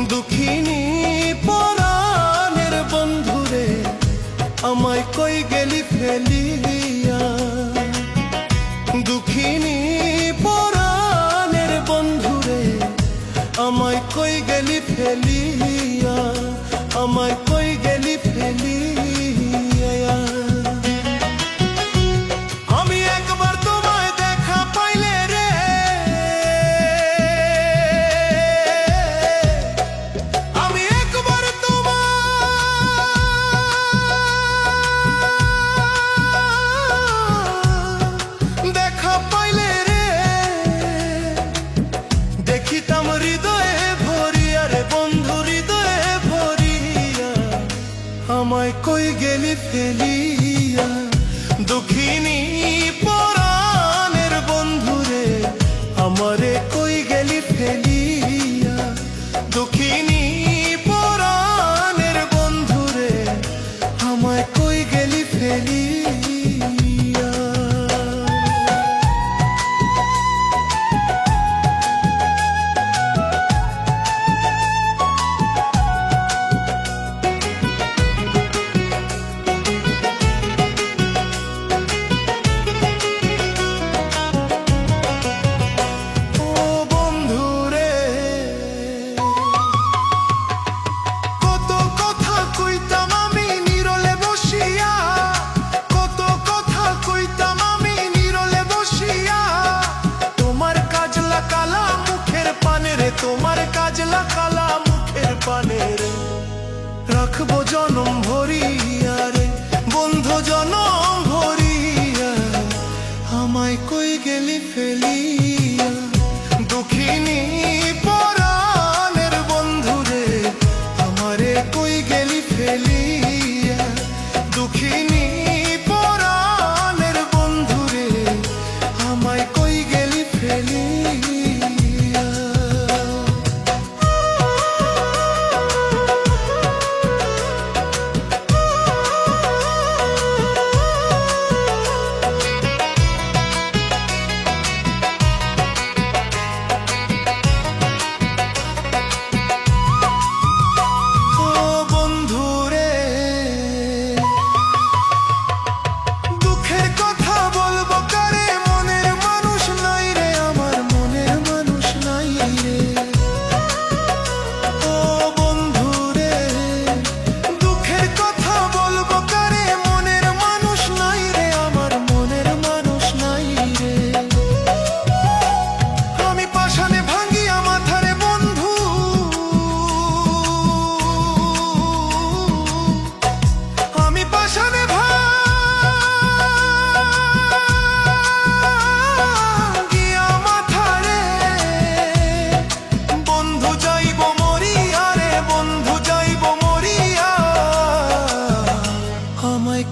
দুঃখিনী পরাণের বন্ধুরে আমায় কই গেলি ফেলিয়া। দুঃখিনী পরাণের বন্ধুরে আমায় কই গেলি ফেলিয়া, আমায় কই গেলি ফেলিয়া। আমি একবার তোমায় দেখা পাইলে রে, আমি একবার তোমায় দেখা পাইলে রে, দেখিতাম হৃদয়ে ভরিয়া রে বন্ধু হৃদয়ে ভরিয়া, আমায় কই গেলি ফেলিয়া। দুঃখিনী পরাণের বন্ধুরে আমারে কই গেলি ফেলিয়া। দুঃখিনী পরাণের বন্ধুরে আমায় কই গেলি ফেলিয়া। তোমার কাজলা কালা মুখের পানে রে, রাখবো জনম ভরিয়া রে বন্ধু জনম ভরিয়া, আমায় কই গেলি ফেলিয়া। দুঃখিনী পরাণের বন্ধুরে আমারে কই গেলি ফেলিয়া। দুঃখিনী পরাণের বন্ধুরে আমায় কই গেলি ফেলিয়া।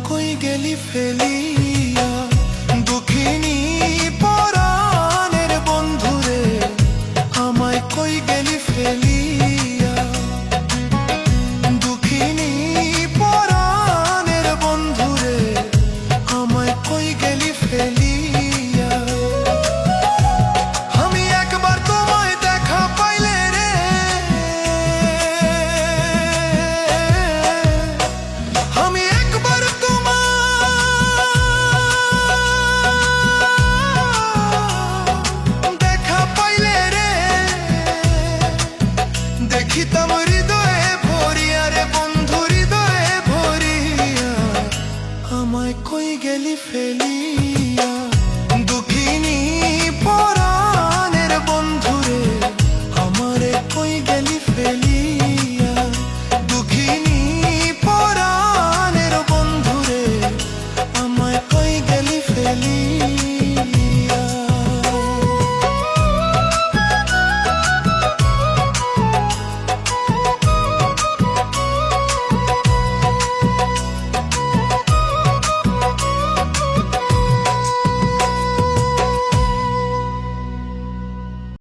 কই গেলি ফেলিয়া। দুঃখিনী পরাণের বন্ধুরে আমায় কই গেলি ফেলিয়া। দুঃখিনী পরাণের বন্ধুরে আমায় কই গেলি ফেলিয়া। আমি একবার তোমায় দেখা পাইলে রে, আমি দেখিতাম হৃদয়ে ভরিয়া রে বন্ধু হৃদয়ে ভরিয়া, আমায় কই গেলি ফেলিয়া।